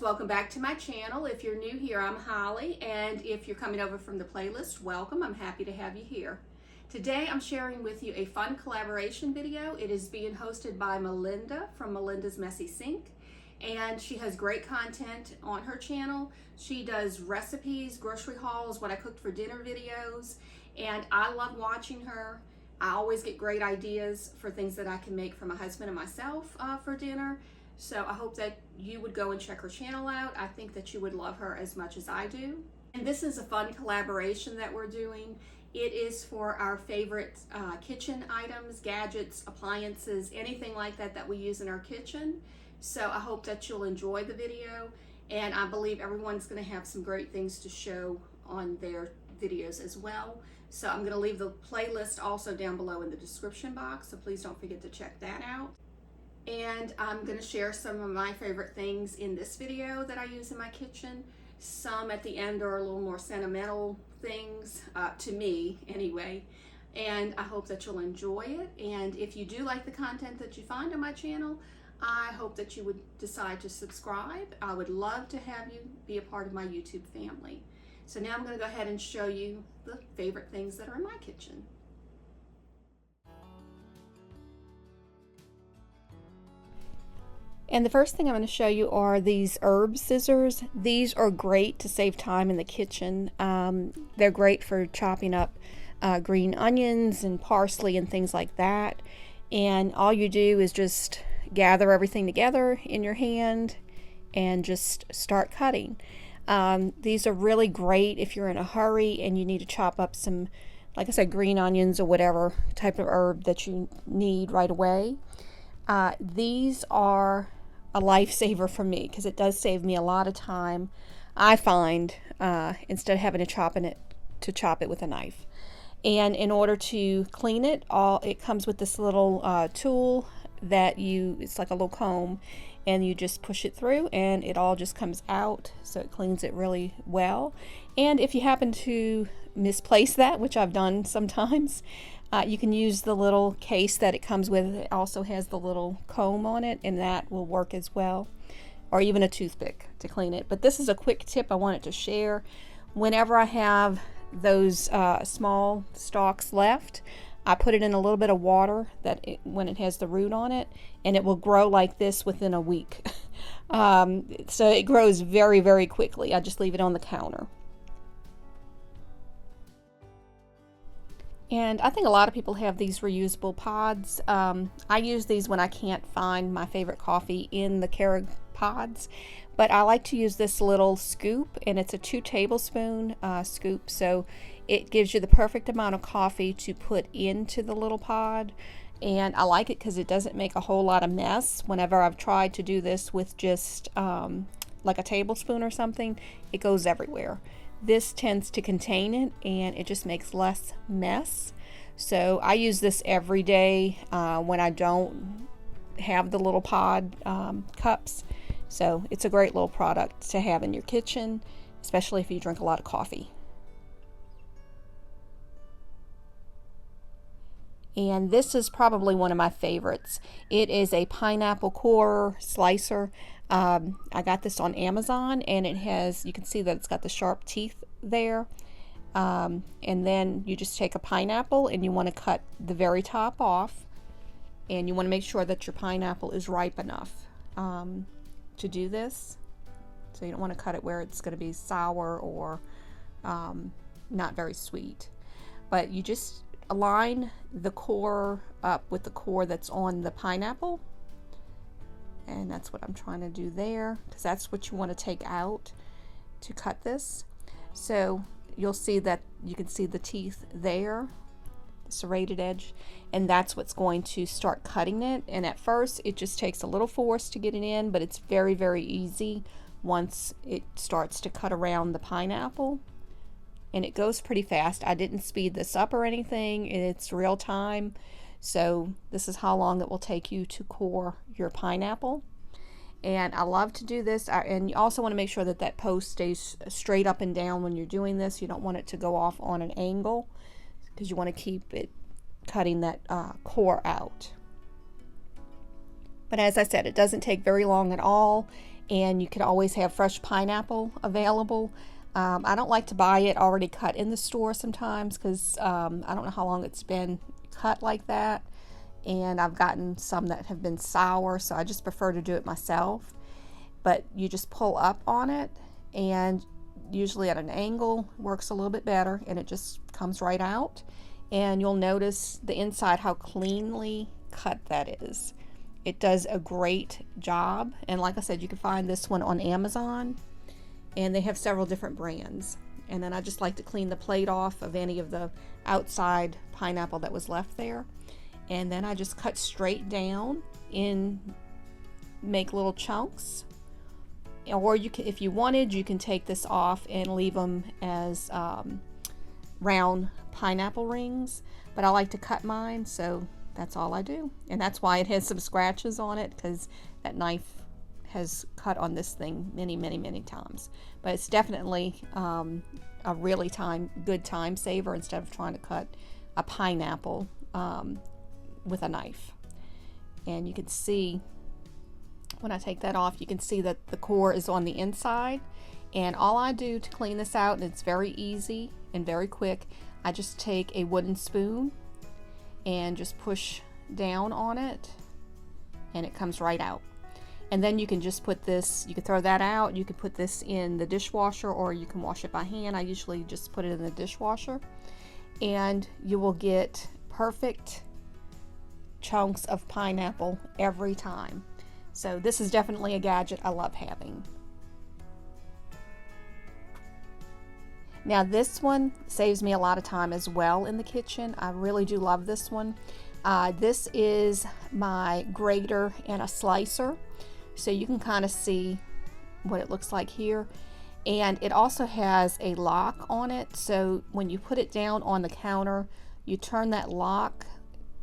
welcome back to my channel. If you're new here, I'm Holly, and if you're coming over from the playlist, welcome. I'm happy to have you here. Today I'm sharing with you a fun collaboration video. It is being hosted by Melinda from Melinda's Messy Sink, and she has great content on her channel. She does recipes, grocery hauls, what I cooked for dinner videos, and I love watching her. I always get great ideas for things that I can make for my husband and myself for dinner. So I hope that you would go and check her channel out. I think that you would love her as much as I do. And this is a fun collaboration that we're doing. It is for our favorite kitchen items, gadgets, appliances, anything like that that we use in our kitchen. So I hope that you'll enjoy the video. And I believe everyone's going to have some great things to show on their videos as well. So I'm going to leave the playlist also down below in the description box. So please don't forget to check that out. And I'm going to share some of my favorite things in this video that I use in my kitchen. Some at the end are a little more sentimental things, to me anyway. And I hope that you'll enjoy it. And if you do like the content that you find on my channel, I hope that you would decide to subscribe. I would love to have you be a part of my YouTube family. So now I'm going to go ahead and show you the favorite things that are in my kitchen. And the first thing I'm going to show you are these herb scissors. These are great to save time in the kitchen. They're great for chopping up green onions and parsley and things like that. And all you do is just gather everything together in your hand and just start cutting. These are really great if you're in a hurry and you need to chop up some, like I said, green onions or whatever type of herb that you need right away. These are a lifesaver for me because it does save me a lot of time, I find, instead of having to chop it with a knife. And in order to clean it, it comes with this little tool that it's like a little comb, and you just push it through and it all just comes out, so it cleans it really well. And if you happen to misplace that, which I've done sometimes, you can use the little case that it comes with. It also has the little comb on it, and that will work as well, or even a toothpick to clean it. But this is a quick tip I wanted to share. Whenever I have those small stalks left, I put it in a little bit of water when it has the root on it, and it will grow like this within a week. So it grows very, very quickly. I just leave it on the counter. And I think a lot of people have these reusable pods. I use these when I can't find my favorite coffee in the Keurig pods, but I like to use this little scoop, and it's a 2 tablespoon scoop, so it gives you the perfect amount of coffee to put into the little pod. And I like it because it doesn't make a whole lot of mess. Whenever I've tried to do this with just like a tablespoon or something, it goes everywhere. This tends to contain it, and it just makes less mess. So I use this every day when I don't have the little pod cups. So it's a great little product to have in your kitchen, especially if you drink a lot of coffee. And this is probably one of my favorites. It is a pineapple core slicer. I got this on Amazon, and it has, you can see that it's got the sharp teeth there. And then you just take a pineapple, and you want to cut the very top off, and you want to make sure that your pineapple is ripe enough to do this. So you don't want to cut it where it's going to be sour or not very sweet. But you just align the core up with the core that's on the pineapple, and that's what I'm trying to do there, because that's what you want to take out to cut this. So you'll see that you can see the teeth there, the serrated edge, and that's what's going to start cutting it. And at first it just takes a little force to get it in, but it's very, very easy once it starts to cut around the pineapple. And it goes pretty fast. I didn't speed this up or anything. It's real time. So this is how long it will take you to core your pineapple. And I love to do this. And you also want to make sure that that post stays straight up and down when you're doing this. You don't want it to go off on an angle, because you want to keep it cutting that core out. But as I said, it doesn't take very long at all. and you can always have fresh pineapple available. I don't like to buy it already cut in the store sometimes because I don't know how long it's been cut like that, and I've gotten some that have been sour, so I just prefer to do it myself. But you just pull up on it, and usually at an angle works a little bit better, and it just comes right out. And you'll notice the inside how cleanly cut that is. It does a great job, and like I said, you can find this one on Amazon, and they have several different brands. And then I just like to clean the plate off of any of the outside pineapple that was left there, and then I just cut straight down and make little chunks. Or you can, if you wanted, you can take this off and leave them as round pineapple rings, but I like to cut mine, so that's all I do. And that's why it has some scratches on it, because that knife has cut on this thing many times. But it's definitely a really good time saver instead of trying to cut a pineapple with a knife. And you can see when I take that off, you can see that the core is on the inside. And all I do to clean this out, and it's very easy and very quick, I just take a wooden spoon and just push down on it, and it comes right out. And then you can just put this, you can throw that out, you can put this in the dishwasher, or you can wash it by hand. I usually just put it in the dishwasher, and you will get perfect chunks of pineapple every time. So this is definitely a gadget I love having. Now this one saves me a lot of time as well in the kitchen. I really do love this one. This is my grater and a slicer. So you can kind of see what it looks like here. And it also has a lock on it. So when you put it down on the counter, you turn that lock,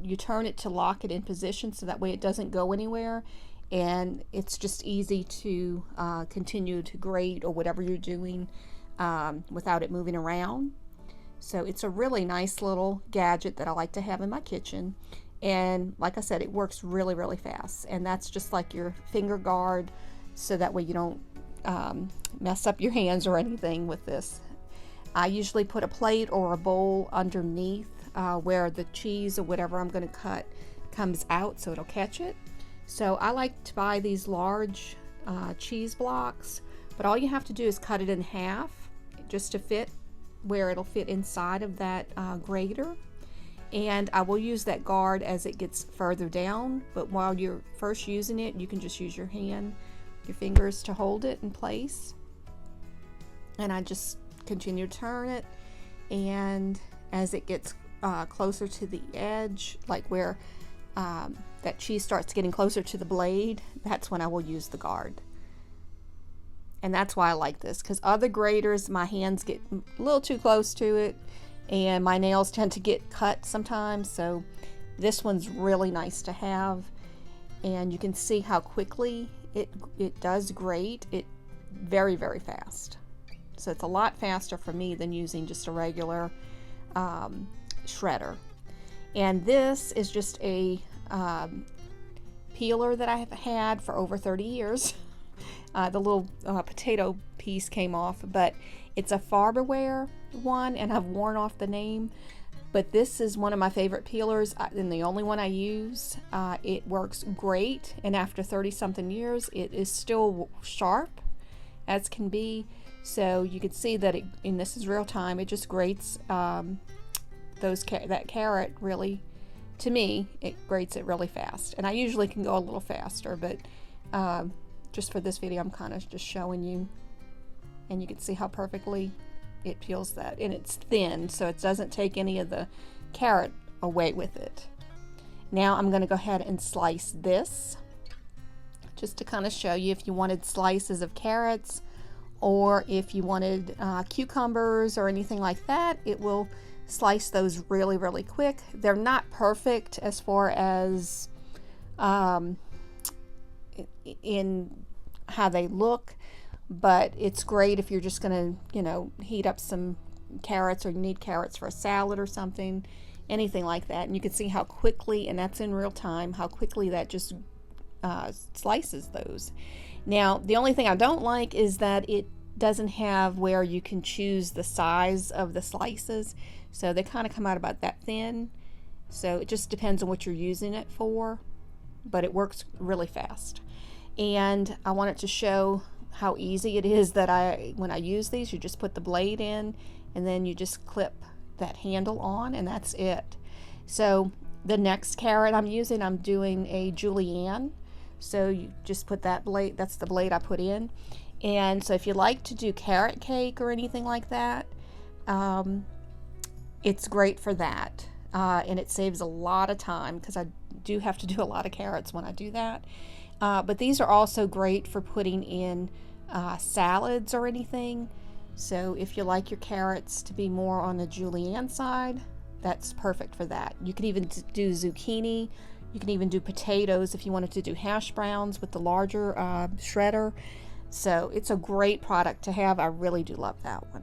you turn it to lock it in position so that way it doesn't go anywhere. And it's just easy to continue to grate or whatever you're doing without it moving around. So it's a really nice little gadget that I like to have in my kitchen. And like I said, it works really fast. And that's just like your finger guard, so that way you don't mess up your hands or anything with this. I usually put a plate or a bowl underneath where the cheese or whatever I'm going to cut comes out, so it'll catch it. So I like to buy these large cheese blocks, but all you have to do is cut it in half just to fit where it'll fit inside of that grater. And I will use that guard as it gets further down, but while you're first using it, you can just use your fingers to hold it in place. And I just continue to turn it, and as it gets closer to the edge, like where that cheese starts getting closer to the blade, that's when I will use the guard. And that's why I like this, because other graters, my hands get a little too close to it, and my nails tend to get cut sometimes. So this one's really nice to have, and you can see how quickly it does grate. It very fast. So it's a lot faster for me than using just a regular shredder. And this is just a peeler that I have had for over 30 years. The little potato piece came off, but it's a Farberware one, and I've worn off the name. But this is one of my favorite peelers, and the only one I use. It works great, and after 30-something years, it is still sharp as can be. So you can see that and this is real time, it just grates that carrot really. To me, it grates it really fast, and I usually can go a little faster, but just for this video, I'm kind of just showing you, and you can see how perfectly it peels that. And it's thin, so it doesn't take any of the carrot away with it. Now I'm going to go ahead and slice this, just to kind of show you if you wanted slices of carrots, or if you wanted cucumbers or anything like that. It will slice those really quick. They're not perfect as far as in how they look, but it's great if you're just gonna, heat up some carrots, or you need carrots for a salad or something, anything like that. And you can see how quickly, and that's in real time, how quickly that just slices those. Now, the only thing I don't like is that it doesn't have where you can choose the size of the slices. So they kind of come out about that thin. So it just depends on what you're using it for, but it works really fast. And I wanted to show how easy it is that when I use these, you just put the blade in and then you just clip that handle on, and that's it. So the next carrot I'm using, I'm doing a julienne. So you just put that blade, that's the blade I put in. And so if you like to do carrot cake or anything like that, it's great for that. And it saves a lot of time because I do have to do a lot of carrots when I do that. But these are also great for putting in salads or anything. So if you like your carrots to be more on the julienne side, that's perfect for that. You can even do zucchini. You can even do potatoes if you wanted to do hash browns with the larger shredder. So it's a great product to have. I really do love that one.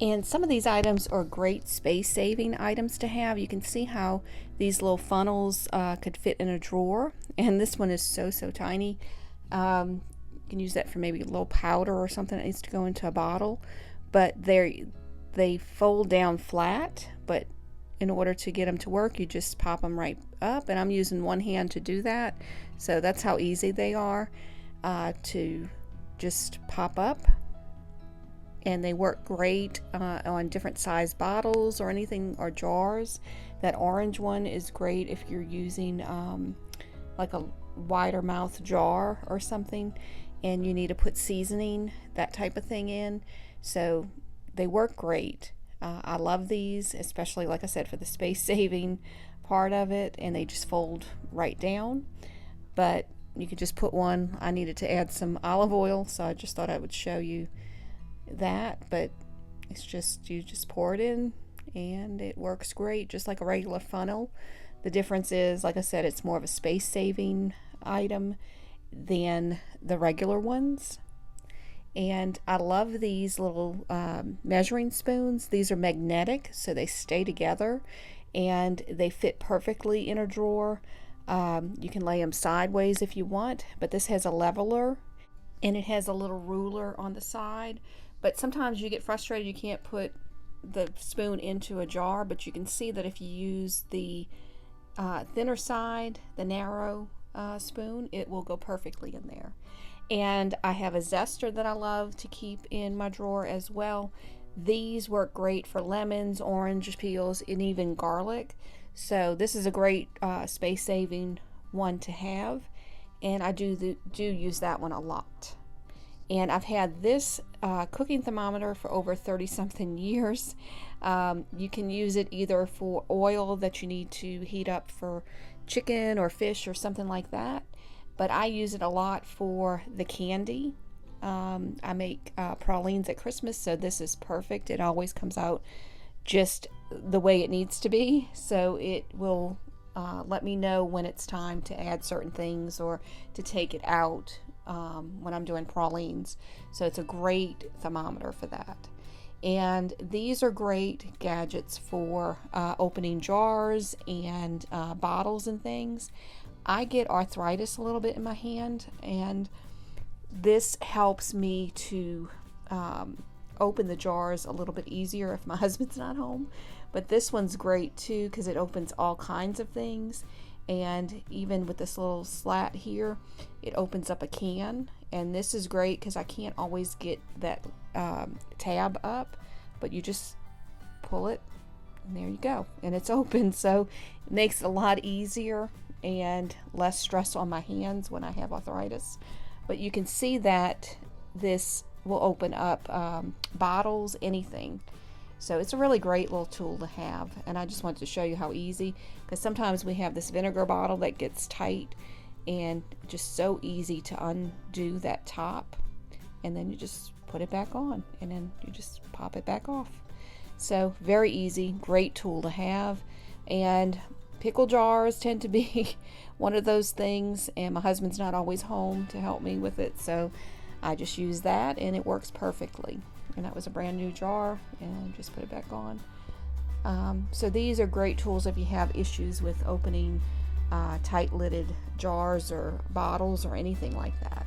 And some of these items are great space-saving items to have. You can see how these little funnels could fit in a drawer. And this one is so tiny. You can use that for maybe a little powder or something that needs to go into a bottle. But they fold down flat, but in order to get them to work, you just pop them right up. And I'm using one hand to do that. So that's how easy they are to just pop up. And they work great on different size bottles or anything, or jars. That orange one is great if you're using like a wider mouth jar or something and you need to put seasoning, that type of thing in. So they work great. I love these, especially, like I said, for the space saving part of it, and they just fold right down. But you could just put one. I needed to add some olive oil, so I just thought I would show you that. But it's just, you just pour it in and it works great, just like a regular funnel. The difference is, like I said, it's more of a space saving item than the regular ones. And I love these little measuring spoons. These are magnetic, so they stay together and they fit perfectly in a drawer. You can lay them sideways if you want, but this has a leveler and it has a little ruler on the side. But sometimes you get frustrated you can't put the spoon into a jar, but you can see that if you use the thinner side, the narrow spoon, it will go perfectly in there. And I have a zester that I love to keep in my drawer as well. These work great for lemons, orange peels, and even garlic. So this is a great space-saving one to have, and I do use that one a lot. And I've had this cooking thermometer for over 30-something years. You can use it either for oil that you need to heat up for chicken or fish or something like that. But I use it a lot for the candy. I make pralines at Christmas, so this is perfect. It always comes out just the way it needs to be. So it will let me know when it's time to add certain things or to take it out when I'm doing pralines. So it's a great thermometer for that. And these are great gadgets for opening jars and bottles and things. I get arthritis a little bit in my hand, and this helps me to open the jars a little bit easier if my husband's not home. But this one's great too because it opens all kinds of things, and even with this little slat here, it opens up a can. And this is great because I can't always get that tab up, but you just pull it and there you go, and it's open. So it makes it a lot easier and less stress on my hands when I have arthritis. But you can see that this will open up bottles, anything. So it's a really great little tool to have, and I just wanted to show you how easy, because sometimes we have this vinegar bottle that gets tight, and just so easy to undo that top, and then you just put it back on, and then you just pop it back off. So very easy, great tool to have. And pickle jars tend to be one of those things, and my husband's not always home to help me with it, so I just use that and it works perfectly. And that was a brand new jar, and just put it back on. So these are great tools if you have issues with opening tight-lidded jars or bottles or anything like that.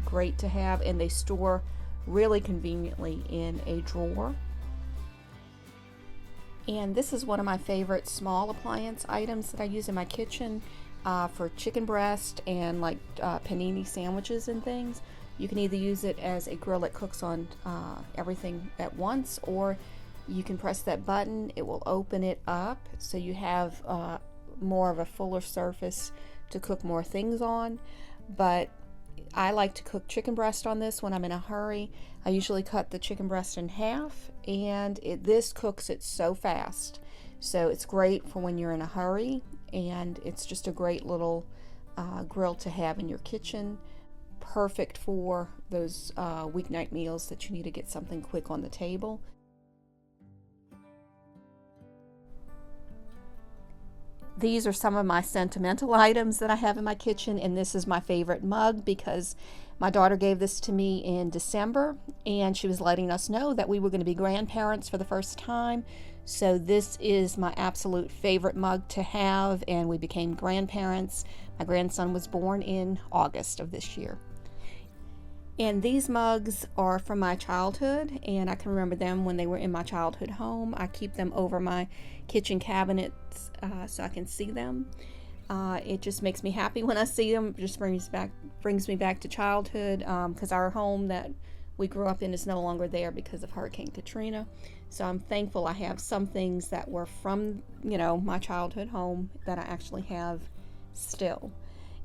Great to have, and they store really conveniently in a drawer. And this is one of my favorite small appliance items that I use in my kitchen for chicken breast and like panini sandwiches and things. You can either use it as a grill that cooks on everything at once, or you can press that button. It will open it up so you have more of a fuller surface to cook more things on. But I like to cook chicken breast on this when I'm in a hurry. I usually cut the chicken breast in half, and this cooks it so fast. So it's great for when you're in a hurry, and it's just a great little grill to have in your kitchen. Perfect for those weeknight meals that you need to get something quick on the table. These are some of my sentimental items that I have in my kitchen, and this is my favorite mug because my daughter gave this to me in December, and she was letting us know that we were going to be grandparents for the first time. So this is my absolute favorite mug to have, and we became grandparents. My grandson was born in August of this year. And these mugs are from my childhood, and I can remember them when they were in my childhood home. I keep them over my kitchen cabinets so I can see them. It just makes me happy when I see them. It just brings me back to childhood, because our home that we grew up in is no longer there because of Hurricane Katrina. So I'm thankful I have some things that were from, my childhood home that I actually have still.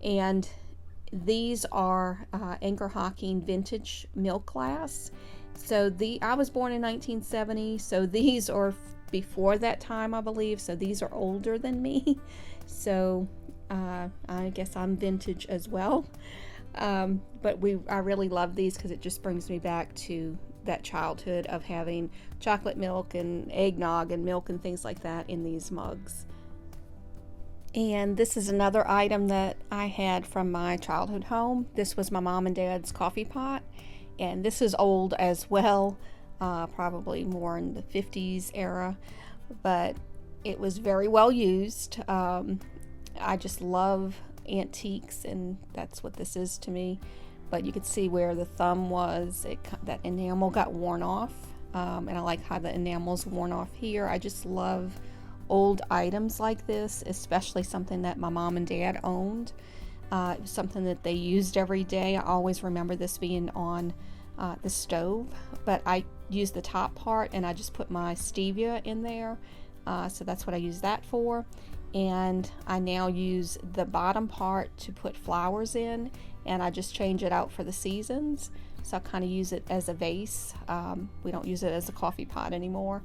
And these are Anchor Hocking vintage milk glass. So I was born in 1970, so these are before that time, I believe. So these are older than me. So I guess I'm vintage as well. But I really love these because it just brings me back to that childhood of having chocolate milk and eggnog and milk and things like that in these mugs. And this is another item that I had from my childhood home. This was my mom and dad's coffee pot, and this is old as well, probably more in the 50s era, but it was very well used. I just love antiques, and that's what this is to me. But you could see where the thumb was, that enamel got worn off, and I like how the enamel's worn off here. I just love old items like this, especially something that my mom and dad owned. It was something that they used every day. I always remember this being on the stove, but I used the top part and I just put my stevia in there, so that's what I use that for. And I now use the bottom part to put flowers in, and I just change it out for the seasons. So I kind of use it as a vase. We don't use it as a coffee pot anymore.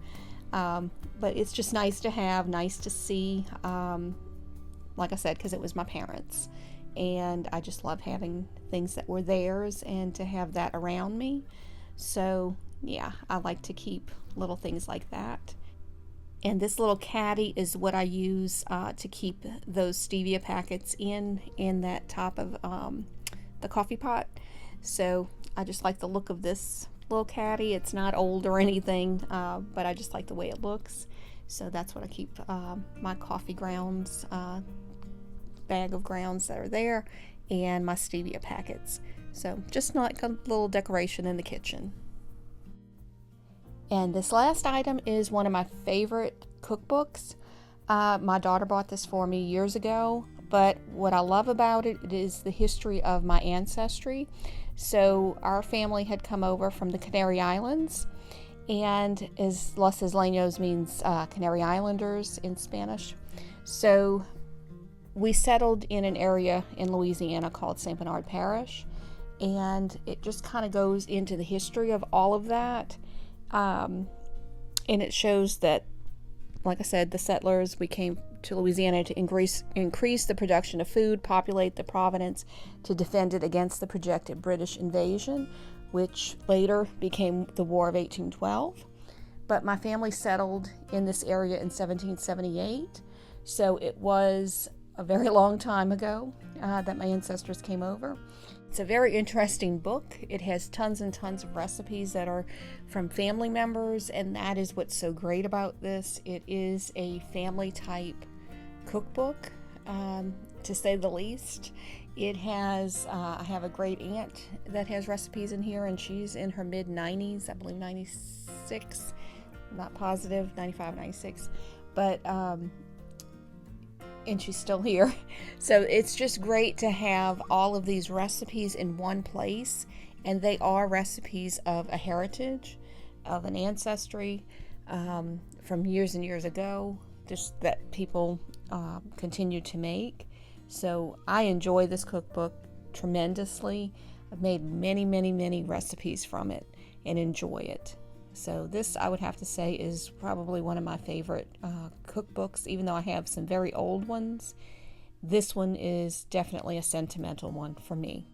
But it's just nice to have, nice to see, like I said, because it was my parents, and I just love having things that were theirs and to have that around me. So yeah, I like to keep little things like that. And this little caddy is what I use to keep those stevia packets in that top of the coffee pot. So I just like the look of this little caddy. It's not old or anything, but I just like the way it looks. So that's what I keep my coffee grounds, bag of grounds that are there, and my stevia packets. So just like a little decoration in the kitchen. And this last item is one of my favorite cookbooks. My daughter bought this for me years ago, but what I love about it is the history of my ancestry. So our family had come over from the Canary Islands, and Los Isleños means Canary Islanders in Spanish. So we settled in an area in Louisiana called St. Bernard Parish, and it just kind of goes into the history of all of that. And it shows that, like I said, the settlers, we came to Louisiana to increase the production of food, populate the province, to defend it against the projected British invasion, which later became the War of 1812. But my family settled in this area in 1778, so it was a very long time ago that my ancestors came over. It's a very interesting book. It has tons and tons of recipes that are from family members, and that is what's so great about this. It is a family type cookbook, to say the least. It has, I have a great aunt that has recipes in here, and she's in her mid-90s, I believe 96, I'm not positive, 95, 96, but, and she's still here. So it's just great to have all of these recipes in one place, and they are recipes of a heritage, of an ancestry, from years and years ago, just that people continue to make. So I enjoy this cookbook tremendously. I've made many recipes from it and enjoy it. So this, I would have to say, is probably one of my favorite cookbooks. Even though I have some very old ones, this one is definitely a sentimental one for me.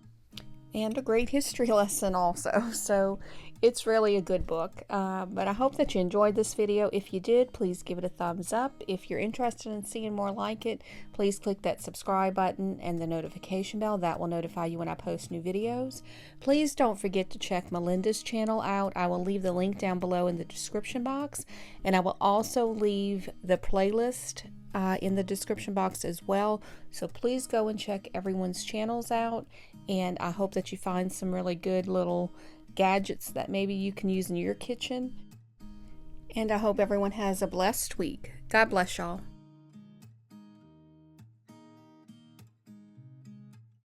And a great history lesson also. So it's really a good book. But I hope that you enjoyed this video. If you did, please give it a thumbs up. If you're interested in seeing more like it, please click that subscribe button and the notification bell. That will notify you when I post new videos. Please don't forget to check Melinda's channel out. I will leave the link down below in the description box. And I will also leave the playlist in the description box as well. So please go and check everyone's channels out. And I hope that you find some really good little gadgets that maybe you can use in your kitchen. And I hope everyone has a blessed week. God bless y'all.